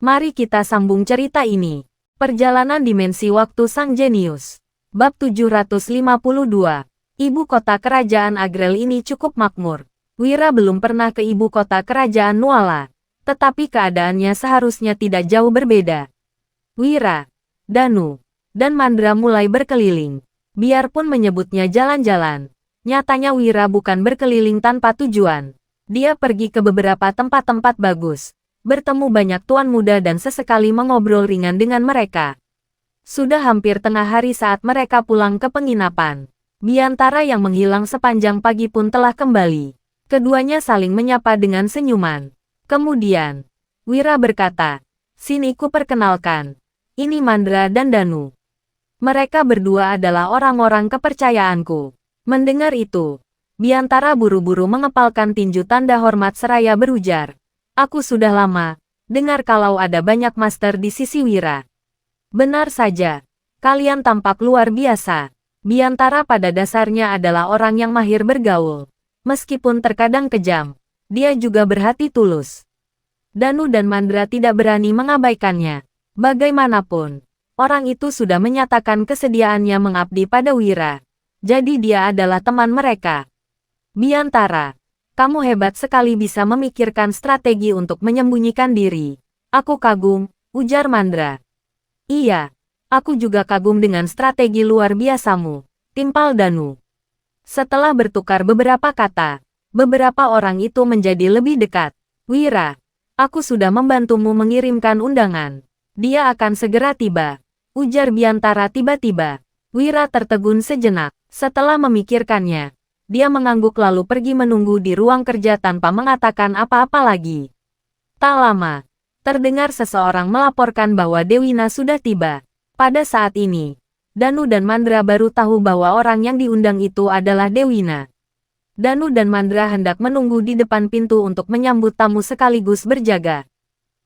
Mari kita sambung cerita ini. Perjalanan dimensi waktu sang jenius. Bab 752. Ibu kota kerajaan Agrel ini cukup makmur. Wira belum pernah ke ibu kota kerajaan Nuala. Tetapi keadaannya seharusnya tidak jauh berbeda. Wira, Danu, dan Mandra mulai berkeliling. Biarpun menyebutnya jalan-jalan, nyatanya Wira bukan berkeliling tanpa tujuan. Dia pergi ke beberapa tempat-tempat bagus, bertemu banyak tuan muda dan sesekali mengobrol ringan dengan mereka. Sudah hampir tengah hari saat mereka pulang ke penginapan. Biantara yang menghilang sepanjang pagi pun telah kembali. Keduanya saling menyapa dengan senyuman. Kemudian, Wira berkata, "Sini ku perkenalkan. Ini Mandra dan Danu. Mereka berdua adalah orang-orang kepercayaanku." Mendengar itu, Biantara buru-buru mengepalkan tinju tanda hormat seraya berujar, "Aku sudah lama dengar kalau ada banyak master di sisi Wira." "Benar saja. Kalian tampak luar biasa." Biantara pada dasarnya adalah orang yang mahir bergaul. Meskipun terkadang kejam, dia juga berhati tulus. Danu dan Mandra tidak berani mengabaikannya. Bagaimanapun, orang itu sudah menyatakan kesediaannya mengabdi pada Wira. Jadi dia adalah teman mereka. "Biantara, kamu hebat sekali bisa memikirkan strategi untuk menyembunyikan diri. Aku kagum," ujar Mandra. "Iya, aku juga kagum dengan strategi luar biasamu," timpal Danu. Setelah bertukar beberapa kata, beberapa orang itu menjadi lebih dekat. "Wira, aku sudah membantumu mengirimkan undangan. Dia akan segera tiba," ujar Biantara tiba-tiba. Wira tertegun sejenak. Setelah memikirkannya, dia mengangguk lalu pergi menunggu di ruang kerja tanpa mengatakan apa-apa lagi. Tak lama, terdengar seseorang melaporkan bahwa Dewina sudah tiba. Pada saat ini, Danu dan Mandra baru tahu bahwa orang yang diundang itu adalah Dewina. Danu dan Mandra hendak menunggu di depan pintu untuk menyambut tamu sekaligus berjaga.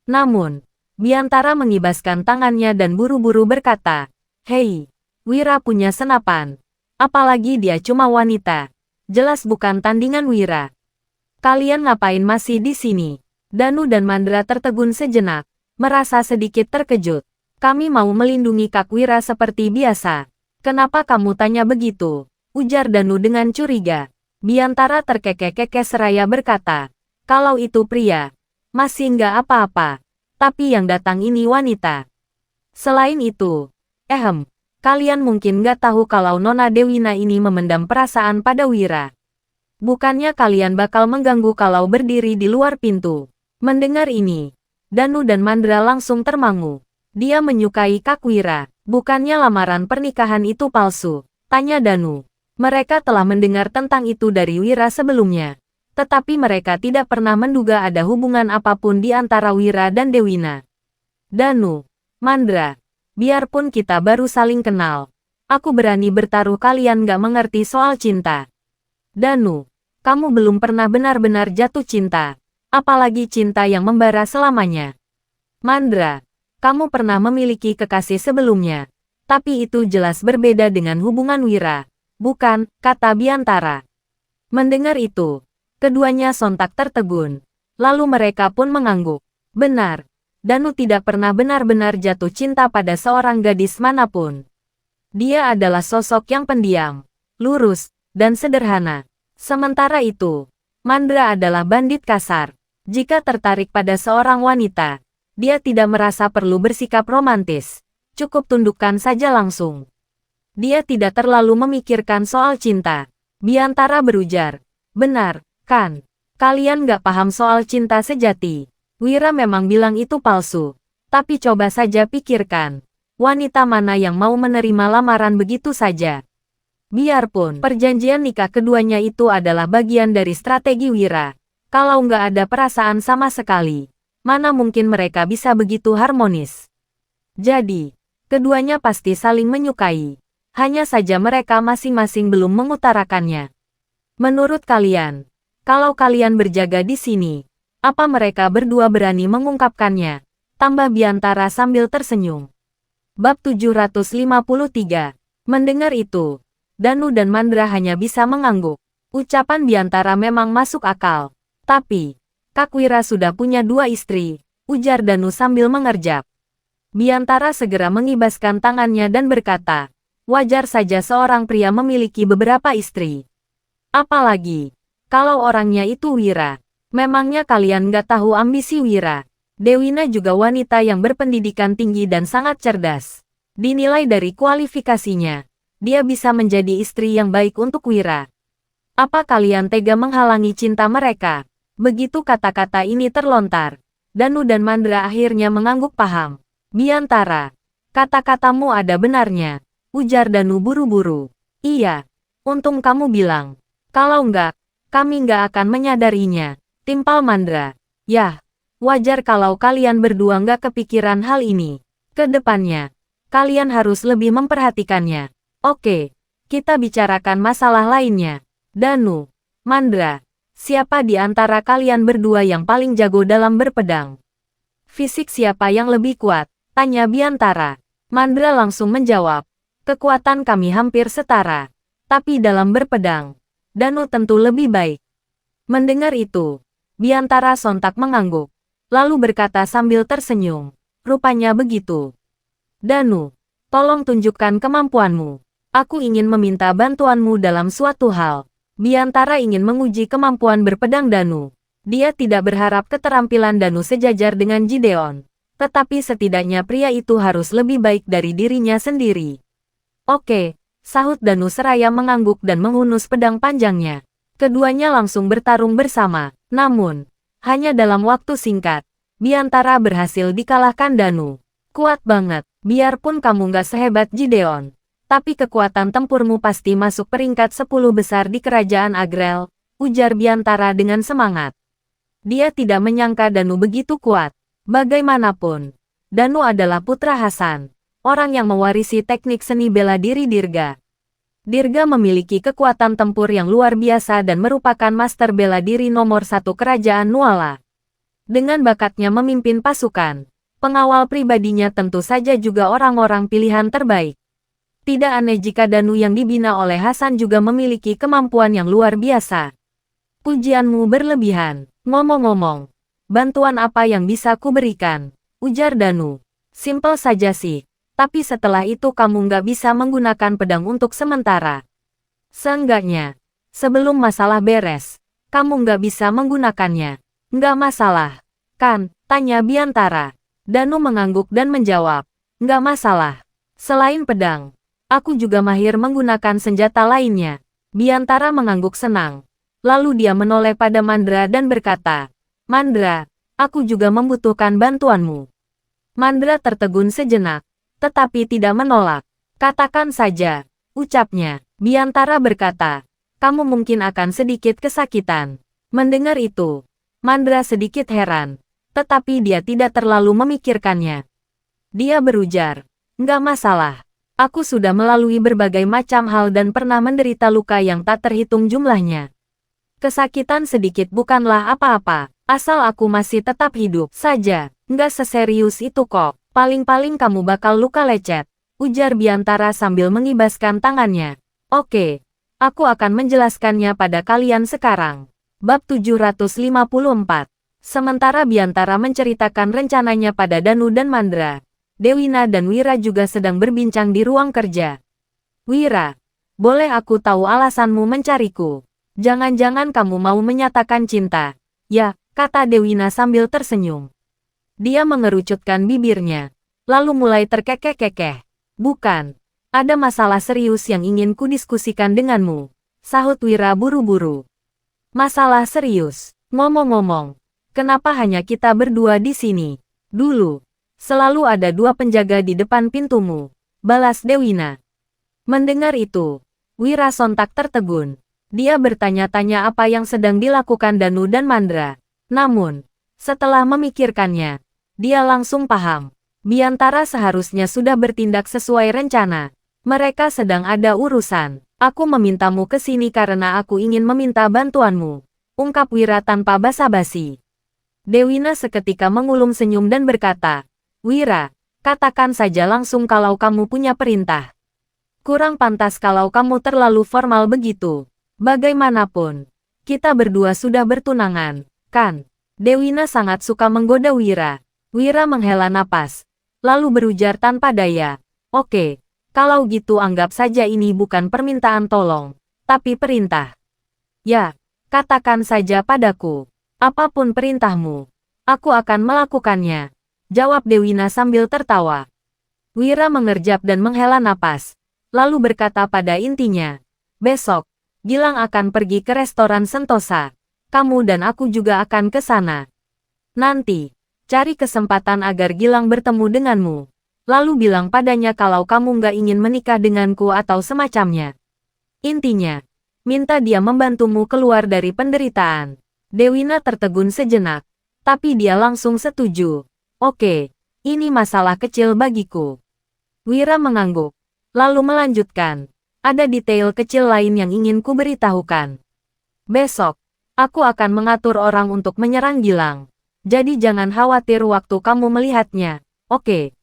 Namun, Biantara mengibaskan tangannya dan buru-buru berkata, "Hei, Wira punya senapan. Apalagi dia cuma wanita. Jelas bukan tandingan Wira. Kalian ngapain masih di sini?" Danu dan Mandra tertegun sejenak, merasa sedikit terkejut. "Kami mau melindungi Kak Wira seperti biasa." "Kenapa kamu tanya begitu?" ujar Danu dengan curiga. Biantara terkekeh-kekeh seraya berkata, "Kalau itu pria, masih nggak apa-apa. Tapi yang datang ini wanita. Selain itu, kalian mungkin nggak tahu kalau Nona Dewina ini memendam perasaan pada Wira. Bukannya kalian bakal mengganggu kalau berdiri di luar pintu." Mendengar ini, Danu dan Mandra langsung termangu. "Dia menyukai Kak Wira. Bukannya lamaran pernikahan itu palsu?" tanya Danu. Mereka telah mendengar tentang itu dari Wira sebelumnya. Tetapi mereka tidak pernah menduga ada hubungan apapun di antara Wira dan Dewina. "Danu, Mandra, biarpun kita baru saling kenal, aku berani bertaruh kalian gak mengerti soal cinta. Danu, kamu belum pernah benar-benar jatuh cinta, apalagi cinta yang membara selamanya. Mandra, kamu pernah memiliki kekasih sebelumnya, tapi itu jelas berbeda dengan hubungan Wira, bukan?" kata Biantara. Mendengar itu, keduanya sontak tertegun, lalu mereka pun mengangguk. Benar, Danu tidak pernah benar-benar jatuh cinta pada seorang gadis manapun. Dia adalah sosok yang pendiam, lurus, dan sederhana. Sementara itu, Mandra adalah bandit kasar. Jika tertarik pada seorang wanita, dia tidak merasa perlu bersikap romantis. Cukup tundukkan saja langsung. Dia tidak terlalu memikirkan soal cinta. Biantara berujar, "Benar, kan? Kalian gak paham soal cinta sejati. Wira memang bilang itu palsu. Tapi coba saja pikirkan, wanita mana yang mau menerima lamaran begitu saja? Biarpun perjanjian nikah keduanya itu adalah bagian dari strategi Wira, kalau nggak ada perasaan sama sekali, mana mungkin mereka bisa begitu harmonis? Jadi, keduanya pasti saling menyukai. Hanya saja mereka masing-masing belum mengutarakannya. Menurut kalian, kalau kalian berjaga di sini, apa mereka berdua berani mengungkapkannya?" tambah Biantara sambil tersenyum. Bab 753. Mendengar itu, Danu dan Mandra hanya bisa mengangguk. Ucapan Biantara memang masuk akal. Tapi, Kak Wira sudah punya 2 istri. ujar Danu sambil mengerjap. Biantara segera mengibaskan tangannya dan berkata, wajar saja seorang pria memiliki beberapa istri. Apalagi, kalau orangnya itu Wira. Memangnya kalian nggak tahu ambisi Wira? Dewina juga wanita yang berpendidikan tinggi dan sangat cerdas. Dinilai dari kualifikasinya, dia bisa menjadi istri yang baik untuk Wira. Apa kalian tega menghalangi cinta mereka? Begitu kata-kata ini terlontar, Danu dan Mandra akhirnya mengangguk paham. Biantara, kata-katamu ada benarnya, ujar Danu buru-buru. Iya, untung kamu bilang. Kalau enggak, kami enggak akan menyadarinya, timpal Mandra. Yah, wajar kalau kalian berdua enggak kepikiran hal ini. Kedepannya, kalian harus lebih memperhatikannya. Oke, kita bicarakan masalah lainnya. Danu, Mandra, siapa di antara kalian berdua yang paling jago dalam berpedang? Fisik siapa yang lebih kuat? Tanya Biantara. Mandra langsung menjawab. Kekuatan kami hampir setara. Tapi dalam berpedang, Danu tentu lebih baik. Mendengar itu, Biantara sontak mengangguk. Lalu berkata sambil tersenyum. Rupanya begitu. Danu, tolong tunjukkan kemampuanmu. Aku ingin meminta bantuanmu dalam suatu hal. Biantara ingin menguji kemampuan berpedang Danu. Dia tidak berharap keterampilan Danu sejajar dengan Gideon. Tetapi setidaknya pria itu harus lebih baik dari dirinya sendiri. Oke, sahut Danu seraya mengangguk dan menghunus pedang panjangnya. Keduanya langsung bertarung bersama. Namun, hanya dalam waktu singkat, Biantara berhasil dikalahkan Danu. Kuat banget, biarpun kamu nggak sehebat Gideon. Tapi kekuatan tempurmu pasti masuk peringkat 10 besar di kerajaan Agrel, ujar Biantara dengan semangat. Dia tidak menyangka Danu begitu kuat. Bagaimanapun, Danu adalah putra Hasan, orang yang mewarisi teknik seni bela diri Dirga. Dirga memiliki kekuatan tempur yang luar biasa dan merupakan master bela diri nomor 1 kerajaan Nuala. Dengan bakatnya memimpin pasukan, pengawal pribadinya tentu saja juga orang-orang pilihan terbaik. Tidak aneh jika Danu yang dibina oleh Hasan juga memiliki kemampuan yang luar biasa. Pujianmu berlebihan. Ngomong-ngomong, bantuan apa yang bisa kuberikan? Ujar Danu. Simpel saja sih, tapi setelah itu kamu nggak bisa menggunakan pedang untuk sementara. Seenggaknya, sebelum masalah beres, kamu nggak bisa menggunakannya. Nggak masalah, kan? Tanya Biantara. Danu mengangguk dan menjawab. Nggak masalah. Selain pedang, aku juga mahir menggunakan senjata lainnya. Biantara mengangguk senang. Lalu dia menoleh pada Mandra dan berkata, Mandra, aku juga membutuhkan bantuanmu. Mandra tertegun sejenak, tetapi tidak menolak. Katakan saja, ucapnya. Biantara berkata, kamu mungkin akan sedikit kesakitan. Mendengar itu, Mandra sedikit heran, tetapi dia tidak terlalu memikirkannya. Dia berujar, nggak masalah. Aku sudah melalui berbagai macam hal dan pernah menderita luka yang tak terhitung jumlahnya. Kesakitan sedikit bukanlah apa-apa, asal aku masih tetap hidup saja. Nggak seserius itu kok, paling-paling kamu bakal luka lecet, ujar Biantara sambil mengibaskan tangannya. Oke, aku akan menjelaskannya pada kalian sekarang. Bab 754. Sementara Biantara menceritakan rencananya pada Danu dan Mandra, Dewina dan Wira juga sedang berbincang di ruang kerja. Wira, boleh aku tahu alasanmu mencariku? Jangan-jangan kamu mau menyatakan cinta? Ya, kata Dewina sambil tersenyum. Dia mengerucutkan bibirnya, lalu mulai terkekeh-kekeh. Bukan, ada masalah serius yang ingin kudiskusikan denganmu, sahut Wira buru-buru. Masalah serius? Ngomong-ngomong, kenapa hanya kita berdua di sini? Dulu, selalu ada 2 penjaga di depan pintumu, balas Dewina. Mendengar itu, Wira sontak tertegun. Dia bertanya-tanya apa yang sedang dilakukan Danu dan Mandra. Namun, setelah memikirkannya, dia langsung paham. Biantara seharusnya sudah bertindak sesuai rencana. Mereka sedang ada urusan. Aku memintamu ke sini karena aku ingin meminta bantuanmu, ungkap Wira tanpa basa-basi. Dewina seketika mengulum senyum dan berkata, Wira, katakan saja langsung kalau kamu punya perintah. Kurang pantas kalau kamu terlalu formal begitu. Bagaimanapun, kita berdua sudah bertunangan, kan? Dewina sangat suka menggoda Wira. Wira menghela napas, lalu berujar tanpa daya. Oke, kalau gitu anggap saja ini bukan permintaan tolong, tapi perintah. Ya, katakan saja padaku. Apapun perintahmu, aku akan melakukannya. Jawab Dewina sambil tertawa. Wira mengerjap dan menghela napas, lalu berkata pada intinya. Besok, Gilang akan pergi ke restoran Sentosa. Kamu dan aku juga akan ke sana. Nanti, cari kesempatan agar Gilang bertemu denganmu. Lalu bilang padanya kalau kamu nggak ingin menikah denganku atau semacamnya. Intinya, minta dia membantumu keluar dari penderitaan. Dewina tertegun sejenak, tapi dia langsung setuju. Oke, ini masalah kecil bagiku. Wira mengangguk, lalu melanjutkan. Ada detail kecil lain yang ingin ku beritahukan. Besok, aku akan mengatur orang untuk menyerang Gilang. Jadi jangan khawatir waktu kamu melihatnya, oke?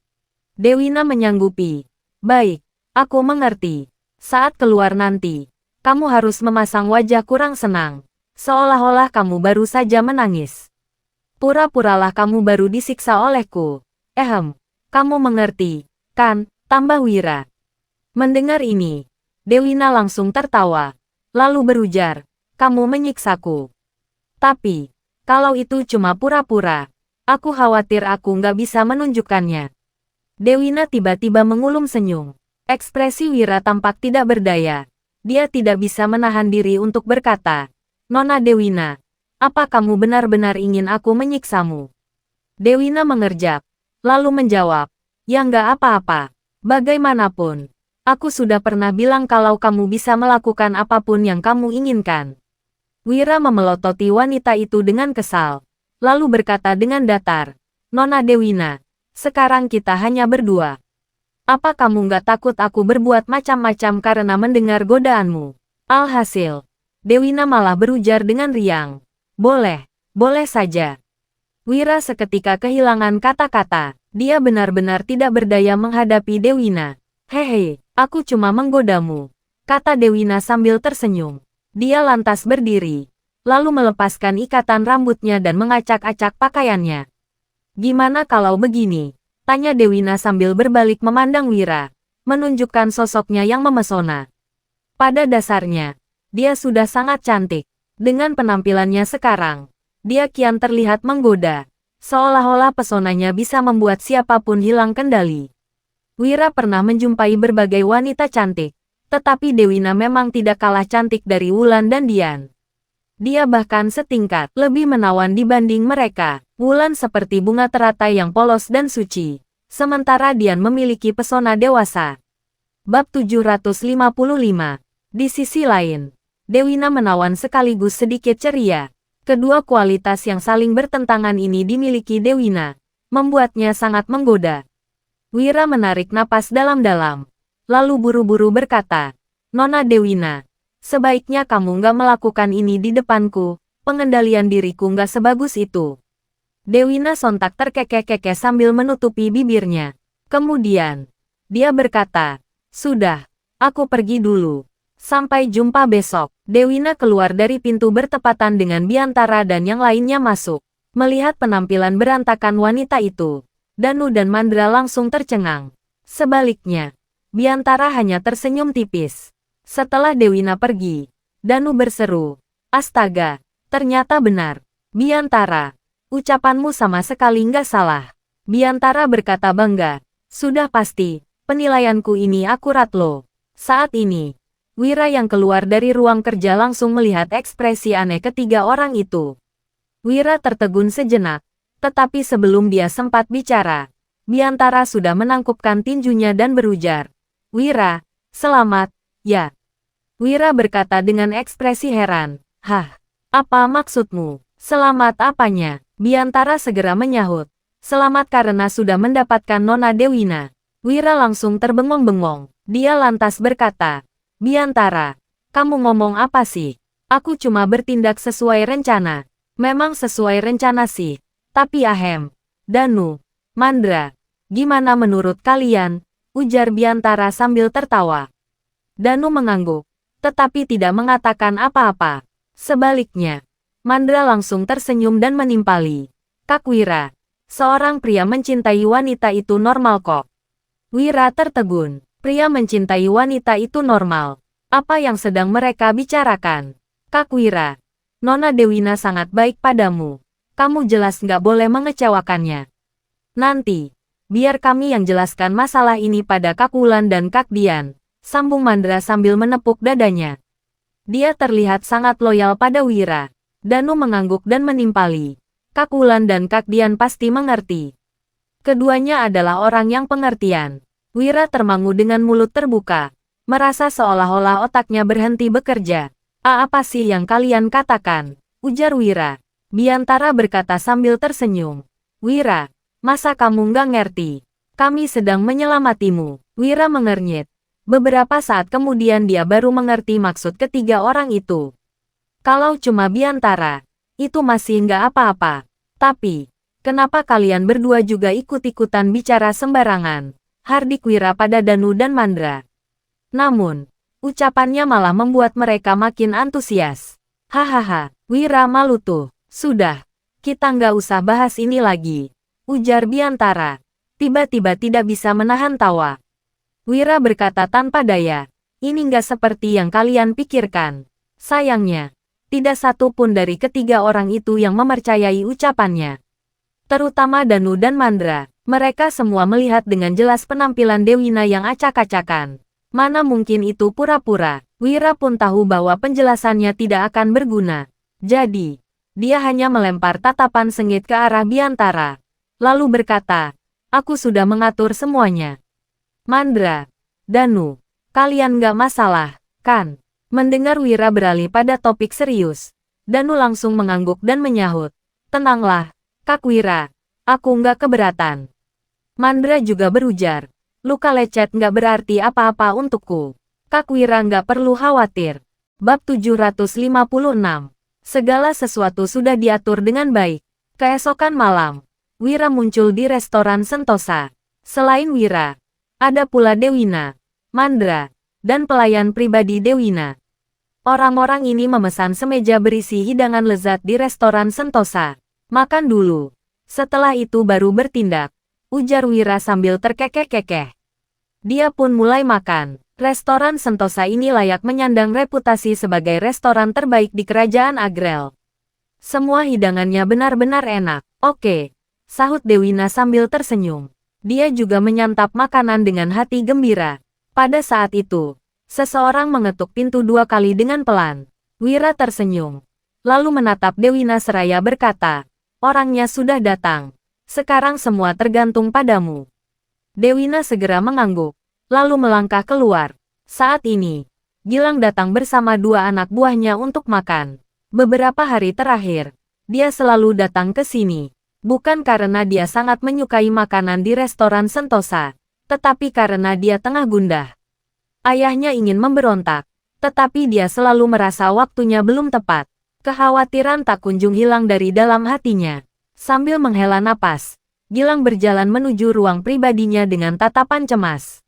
Dewina menyanggupi. Baik, aku mengerti. Saat keluar nanti, kamu harus memasang wajah kurang senang. Seolah-olah kamu baru saja menangis. Pura-puralah kamu baru disiksa olehku. Kamu mengerti, kan? Tambah Wira. Mendengar ini, Dewina langsung tertawa. Lalu berujar, kamu menyiksaku. Tapi, kalau itu cuma pura-pura, aku khawatir aku nggak bisa menunjukkannya. Dewina tiba-tiba mengulum senyum. Ekspresi Wira tampak tidak berdaya. Dia tidak bisa menahan diri untuk berkata, Nona Dewina, apa kamu benar-benar ingin aku menyiksamu? Dewina mengerjap, lalu menjawab, ya nggak apa-apa. Bagaimanapun, aku sudah pernah bilang kalau kamu bisa melakukan apapun yang kamu inginkan. Wira memelototi wanita itu dengan kesal, lalu berkata dengan datar, Nona Dewina, sekarang kita hanya berdua. Apa kamu nggak takut aku berbuat macam-macam karena mendengar godaanmu? Alhasil, Dewina malah berujar dengan riang. Boleh saja. Wira seketika kehilangan kata-kata. Dia benar-benar tidak berdaya menghadapi Dewina. Hehe, aku cuma menggodamu, kata Dewina sambil tersenyum. Dia lantas berdiri, lalu melepaskan ikatan rambutnya dan mengacak-acak pakaiannya. Gimana kalau begini? Tanya Dewina sambil berbalik memandang Wira, menunjukkan sosoknya yang memesona. Pada dasarnya, dia sudah sangat cantik. Dengan penampilannya sekarang, dia kian terlihat menggoda. Seolah-olah pesonanya bisa membuat siapapun hilang kendali. Wira pernah menjumpai berbagai wanita cantik, tetapi Dewina memang tidak kalah cantik dari Wulan dan Dian. Dia bahkan setingkat lebih menawan dibanding mereka. Wulan seperti bunga teratai yang polos dan suci, sementara Dian memiliki pesona dewasa. Bab 755. Di sisi lain, Dewina menawan sekaligus sedikit ceria. Kedua kualitas yang saling bertentangan ini dimiliki Dewina, membuatnya sangat menggoda. Wira menarik napas dalam-dalam, lalu buru-buru berkata, Nona Dewina, sebaiknya kamu nggak melakukan ini di depanku, pengendalian diriku nggak sebagus itu. Dewina sontak terkekeh-kekeh sambil menutupi bibirnya. Kemudian, dia berkata, sudah, aku pergi dulu. Sampai jumpa besok. Dewina keluar dari pintu bertepatan dengan Biantara dan yang lainnya masuk. Melihat penampilan berantakan wanita itu, Danu dan Mandra langsung tercengang. Sebaliknya, Biantara hanya tersenyum tipis. Setelah Dewina pergi, Danu berseru, astaga, ternyata benar. Biantara, ucapanmu sama sekali nggak salah. Biantara berkata bangga, sudah pasti, penilaianku ini akurat loh. Saat ini, Wira yang keluar dari ruang kerja langsung melihat ekspresi aneh ketiga orang itu. Wira tertegun sejenak, tetapi sebelum dia sempat bicara, Biantara sudah menangkupkan tinjunya dan berujar, Wira, selamat, ya. Wira berkata dengan ekspresi heran, hah, apa maksudmu? Selamat apanya? Biantara segera menyahut, selamat karena sudah mendapatkan Nona Dewina. Wira langsung terbengong-bengong, dia lantas berkata, Biantara, kamu ngomong apa sih? Aku cuma bertindak sesuai rencana. Memang sesuai rencana sih, tapi Danu, Mandra, gimana menurut kalian? Ujar Biantara sambil tertawa. Danu mengangguk, tetapi tidak mengatakan apa-apa. Sebaliknya, Mandra langsung tersenyum dan menimpali. Kak Wira, Seorang pria mencintai wanita itu normal kok. Wira tertegun. Pria mencintai wanita itu normal. Apa yang sedang mereka bicarakan? Kak Wira, Nona Dewina sangat baik padamu. Kamu jelas nggak boleh mengecewakannya. Nanti, biar kami yang jelaskan masalah ini pada Kak Wulan dan Kak Dian, sambung Mandra sambil menepuk dadanya. Dia terlihat sangat loyal pada Wira. Danu mengangguk dan menimpali. Kak Wulan dan Kak Dian pasti mengerti. Keduanya adalah orang yang pengertian. Wira termangu dengan mulut terbuka, merasa seolah-olah otaknya berhenti bekerja. Apa sih yang kalian katakan? Ujar Wira. Biantara berkata sambil tersenyum. Wira, masa kamu nggak ngerti? Kami sedang menyelamatimu. Wira mengernyit. Beberapa saat kemudian dia baru mengerti maksud ketiga orang itu. Kalau cuma Biantara, itu masih nggak apa-apa. Tapi, kenapa kalian berdua juga ikut-ikutan bicara sembarangan? Hardik Wira pada Danu dan Mandra. Namun, ucapannya malah membuat mereka makin antusias. Hahaha, Wira malu tuh. Sudah, kita nggak usah bahas ini lagi. Ujar Biantara. Tiba-tiba tidak bisa menahan tawa. Wira berkata tanpa daya. Ini nggak seperti yang kalian pikirkan. Sayangnya, tidak satu pun dari ketiga orang itu yang mempercayai ucapannya. Terutama Danu dan Mandra. Mereka semua melihat dengan jelas penampilan Dewina yang acak-acakan. Mana mungkin itu pura-pura. Wira pun tahu bahwa penjelasannya tidak akan berguna. Jadi, dia hanya melempar tatapan sengit ke arah Biantara. Lalu berkata, aku sudah mengatur semuanya. Mandra, Danu, kalian nggak masalah, kan? Mendengar Wira beralih pada topik serius, Danu langsung mengangguk dan menyahut. Tenanglah, Kak Wira, aku nggak keberatan. Mandra juga berujar, luka lecet nggak berarti apa-apa untukku. Kak Wira nggak perlu khawatir. Bab 756. Segala sesuatu sudah diatur dengan baik. Keesokan malam, Wira muncul di restoran Sentosa. Selain Wira, ada pula Dewina, Mandra, dan pelayan pribadi Dewina. Orang-orang ini memesan semeja berisi hidangan lezat di restoran Sentosa. Makan dulu. Setelah itu baru bertindak. Ujar Wira sambil terkekeh-kekeh. Dia pun mulai makan. Restoran Sentosa ini layak menyandang reputasi sebagai restoran terbaik di kerajaan Agrel. Semua hidangannya benar-benar enak. Oke, sahut Dewina sambil tersenyum. Dia juga menyantap makanan dengan hati gembira. Pada saat itu, seseorang mengetuk pintu 2 kali dengan pelan. Wira tersenyum. Lalu menatap Dewina seraya berkata, orangnya sudah datang. Sekarang semua tergantung padamu. Dewina segera mengangguk, lalu melangkah keluar. Saat ini, Gilang datang bersama 2 anak buahnya untuk makan. Beberapa hari terakhir, dia selalu datang ke sini. Bukan karena dia sangat menyukai makanan di restoran Sentosa, tetapi karena dia tengah gundah. Ayahnya ingin memberontak, tetapi dia selalu merasa waktunya belum tepat. Kekhawatiran tak kunjung hilang dari dalam hatinya. Sambil menghela napas, Gilang berjalan menuju ruang pribadinya dengan tatapan cemas.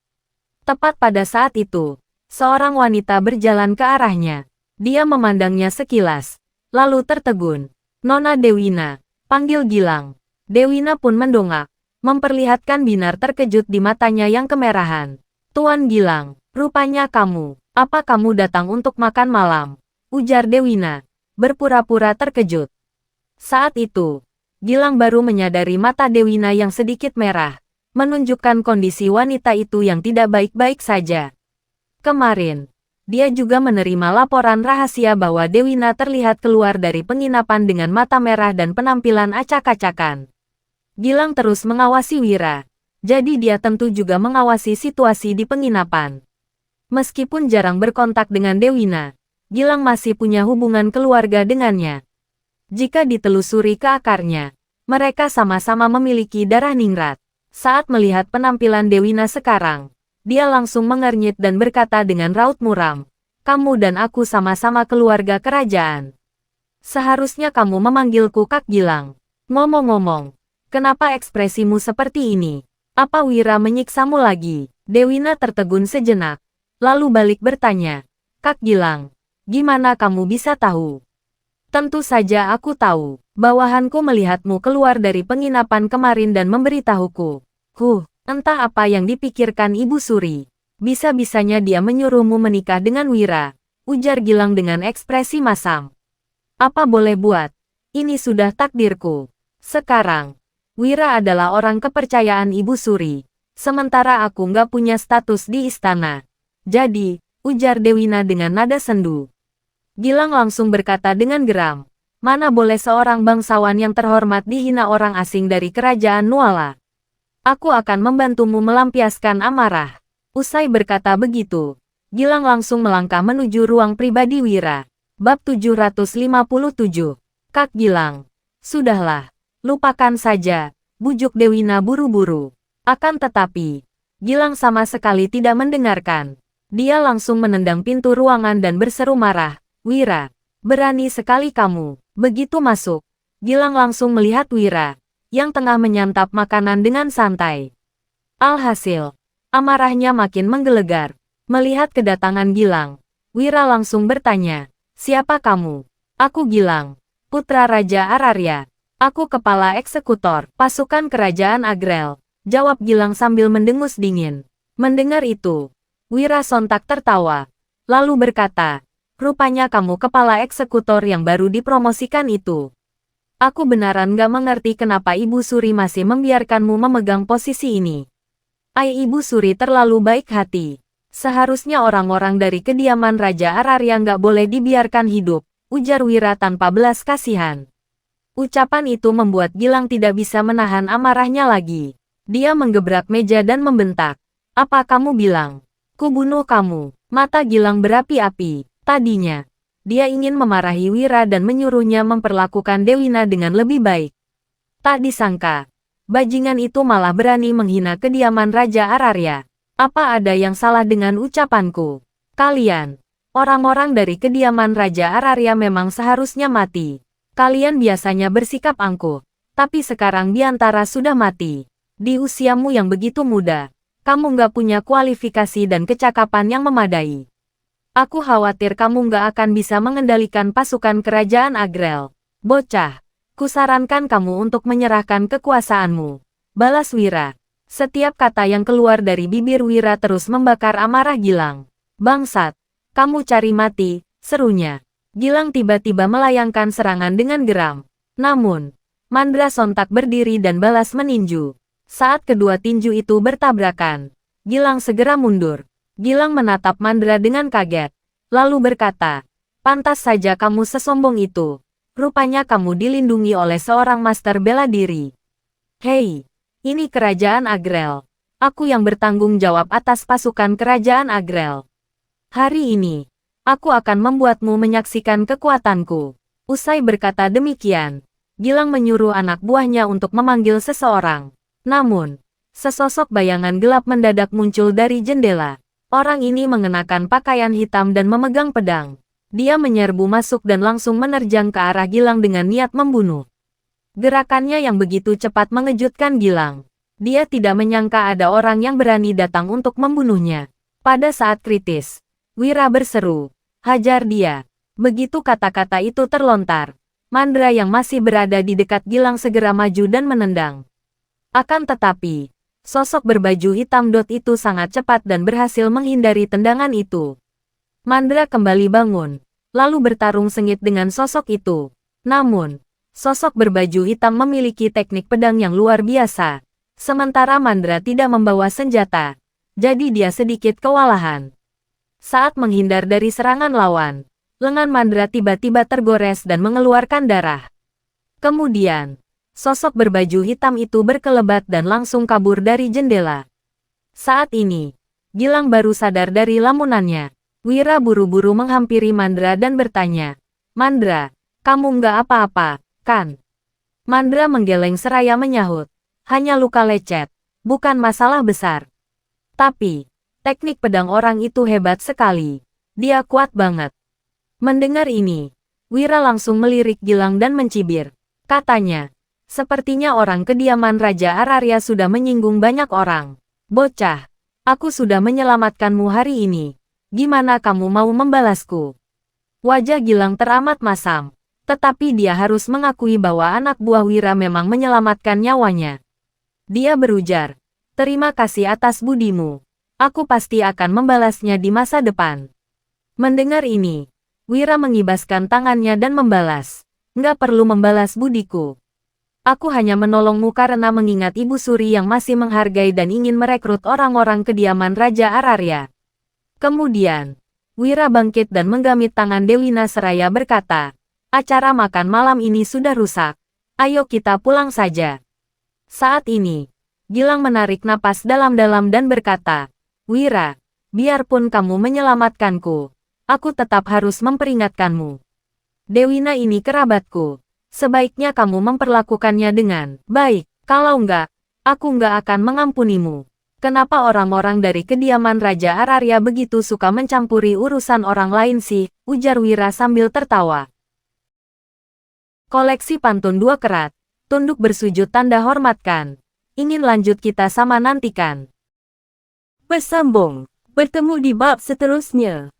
Tepat pada saat itu, seorang wanita berjalan ke arahnya. Dia memandangnya sekilas, lalu tertegun. Nona Dewina, panggil Gilang. Dewina pun mendongak, memperlihatkan binar terkejut di matanya yang kemerahan. Tuan Gilang, rupanya kamu. Apa kamu datang untuk makan malam? Ujar Dewina, berpura-pura terkejut. Saat itu, Gilang baru menyadari mata Dewina yang sedikit merah, menunjukkan kondisi wanita itu yang tidak baik-baik saja. Kemarin, dia juga menerima laporan rahasia bahwa Dewina terlihat keluar dari penginapan dengan mata merah dan penampilan acak-acakan. Gilang terus mengawasi Wira, jadi dia tentu juga mengawasi situasi di penginapan. Meskipun jarang berkontak dengan Dewina, Gilang masih punya hubungan keluarga dengannya. Jika ditelusuri ke akarnya, mereka sama-sama memiliki darah ningrat. Saat melihat penampilan Dewina sekarang, dia langsung mengernyit dan berkata dengan raut muram, kamu dan aku sama-sama keluarga kerajaan. Seharusnya kamu memanggilku Kak Gilang. Ngomong-ngomong, kenapa ekspresimu seperti ini? Apa Wira menyiksamu lagi? Dewina tertegun sejenak, lalu balik bertanya, Kak Gilang, gimana kamu bisa tahu? Tentu saja aku tahu. Bawahanku melihatmu keluar dari penginapan kemarin dan memberitahuku. Entah apa yang dipikirkan Ibu Suri. Bisa-bisanya dia menyuruhmu menikah dengan Wira, ujar Gilang dengan ekspresi masam. Apa boleh buat? Ini sudah takdirku. Sekarang, Wira adalah orang kepercayaan Ibu Suri. Sementara aku nggak punya status di istana. Jadi, ujar Dewina dengan nada sendu. Gilang langsung berkata dengan geram. Mana boleh seorang bangsawan yang terhormat dihina orang asing dari kerajaan Nuala. Aku akan membantumu melampiaskan amarah. Usai berkata begitu, Gilang langsung melangkah menuju ruang pribadi Wira. Bab 757. Kak Gilang. Sudahlah. Lupakan saja. Bujuk Dewina buru-buru. Akan tetapi, Gilang sama sekali tidak mendengarkan. Dia langsung menendang pintu ruangan dan berseru marah. Wira, berani sekali kamu. Begitu masuk, Gilang langsung melihat Wira, yang tengah menyantap makanan dengan santai. Alhasil, amarahnya makin menggelegar. Melihat kedatangan Gilang, Wira langsung bertanya, siapa kamu? Aku Gilang, putra Raja Araria. Aku kepala eksekutor pasukan kerajaan Agrel. Jawab Gilang sambil mendengus dingin. Mendengar itu, Wira sontak tertawa. Lalu berkata, rupanya kamu kepala eksekutor yang baru dipromosikan itu. Aku benaran gak mengerti kenapa Ibu Suri masih membiarkanmu memegang posisi ini. Ibu Suri terlalu baik hati. Seharusnya orang-orang dari kediaman Raja Araria gak boleh dibiarkan hidup, ujar Wira tanpa belas kasihan. Ucapan itu membuat Gilang tidak bisa menahan amarahnya lagi. Dia menggebrak meja dan membentak. Apa kamu bilang? Ku bunuh kamu. Mata Gilang berapi-api. Tadinya, dia ingin memarahi Wira dan menyuruhnya memperlakukan Dewina dengan lebih baik. Tak disangka, bajingan itu malah berani menghina kediaman Raja Araria. Apa ada yang salah dengan ucapanku? Kalian, orang-orang dari kediaman Raja Araria memang seharusnya mati. Kalian biasanya bersikap angkuh, tapi sekarang Biantara sudah mati. Di usiamu yang begitu muda, kamu nggak punya kualifikasi dan kecakapan yang memadai. Aku khawatir kamu nggak akan bisa mengendalikan pasukan kerajaan Agrel. Bocah, kusarankan kamu untuk menyerahkan kekuasaanmu. Balas Wira. Setiap kata yang keluar dari bibir Wira terus membakar amarah Gilang. Bangsat, kamu cari mati, serunya. Gilang tiba-tiba melayangkan serangan dengan geram. Namun, Mandra sontak berdiri dan balas meninju. Saat kedua tinju itu bertabrakan, Gilang segera mundur. Gilang menatap Mandra dengan kaget, lalu berkata, pantas saja kamu sesombong itu. Rupanya kamu dilindungi oleh seorang master bela diri. Hei, ini kerajaan Agrel. Aku yang bertanggung jawab atas pasukan kerajaan Agrel. Hari ini, aku akan membuatmu menyaksikan kekuatanku. Usai berkata demikian, Gilang menyuruh anak buahnya untuk memanggil seseorang. Namun, sesosok bayangan gelap mendadak muncul dari jendela. Orang ini mengenakan pakaian hitam dan memegang pedang. Dia menyerbu masuk dan langsung menerjang ke arah Gilang dengan niat membunuh. Gerakannya yang begitu cepat mengejutkan Gilang. Dia tidak menyangka ada orang yang berani datang untuk membunuhnya. Pada saat kritis, Wira berseru, hajar dia. Begitu kata-kata itu terlontar, Mandra yang masih berada di dekat Gilang segera maju dan menendang. Akan tetapi, sosok berbaju hitam itu sangat cepat dan berhasil menghindari tendangan itu. Mandra kembali bangun, lalu bertarung sengit dengan sosok itu. Namun, sosok berbaju hitam memiliki teknik pedang yang luar biasa. Sementara Mandra tidak membawa senjata, jadi dia sedikit kewalahan. Saat menghindar dari serangan lawan, lengan Mandra tiba-tiba tergores dan mengeluarkan darah. Kemudian, sosok berbaju hitam itu berkelebat dan langsung kabur dari jendela. Saat ini, Gilang baru sadar dari lamunannya. Wira buru-buru menghampiri Mandra dan bertanya, Mandra, kamu nggak apa-apa, kan? Mandra menggeleng seraya menyahut, hanya luka lecet, bukan masalah besar. Tapi, teknik pedang orang itu hebat sekali. Dia kuat banget. Mendengar ini, Wira langsung melirik Gilang dan mencibir. Katanya, sepertinya orang kediaman Raja Araria sudah menyinggung banyak orang. Bocah, aku sudah menyelamatkanmu hari ini. Gimana kamu mau membalasku? Wajah Gilang teramat masam. Tetapi dia harus mengakui bahwa anak buah Wira memang menyelamatkan nyawanya. Dia berujar, "Terima kasih atas budimu. Aku pasti akan membalasnya di masa depan." Mendengar ini, Wira mengibaskan tangannya dan membalas, "Nggak perlu membalas budiku. Aku hanya menolongmu karena mengingat Ibu Suri yang masih menghargai dan ingin merekrut orang-orang kediaman Raja Araria." Kemudian, Wira bangkit dan menggamit tangan Dewina seraya berkata, "Acara makan malam ini sudah rusak. Ayo kita pulang saja." Saat ini, Gilang menarik napas dalam-dalam dan berkata, "Wira, biarpun kamu menyelamatkanku, aku tetap harus memperingatkanmu. Dewina ini kerabatku. Sebaiknya kamu memperlakukannya dengan baik. Kalau enggak, aku enggak akan mengampunimu." "Kenapa orang-orang dari kediaman Raja Araria begitu suka mencampuri urusan orang lain sih?" ujar Wira sambil tertawa. Koleksi pantun 2 kerat. Tunduk bersujud tanda hormatkan. Ingin lanjut kita sama nantikan. Bersambung. Bertemu di bab seterusnya.